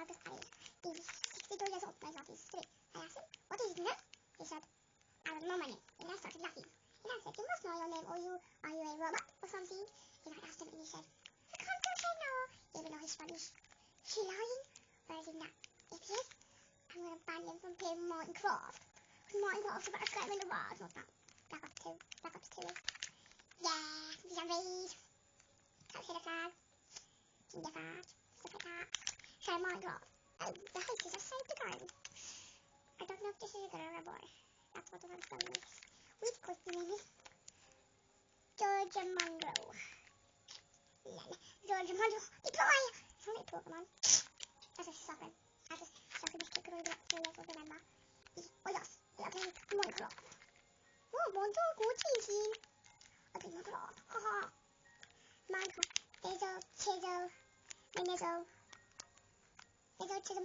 was He's 62 years old. No, he's not. He's 3. I asked him, what is his name? He said, I don't know my name. And I started laughing. And I said, you must know your name, or are you a robot or something? And I asked him, and he said, I can't say no, even though he's Spanish. Is he lying? Or is he not? If he is, I'm going to ban him from playing Minecraft. Minecraft's about to go in the world. Not that. Black Ops 2. Black Ops 2 is. Yeah, zombies. Capture the flag. King the flag. Stuff like that. So Minecraft. Oh, the hostess have saved the game. I don't know if this is a girl or a boy. That's what I'm saying is. Which costume name is Georgia Monroe. Lol. Georgia Monroe. Deploy! It's only Pokemon. That's a sucker. I just sucker this kid because I was like 3 years old, remember? Oh yes, we are playing Minecraft. Oh, bonjour, good team. I play Minecraft. Haha. Minecraft. There's a chisel. There's a chisel. There's a chisel.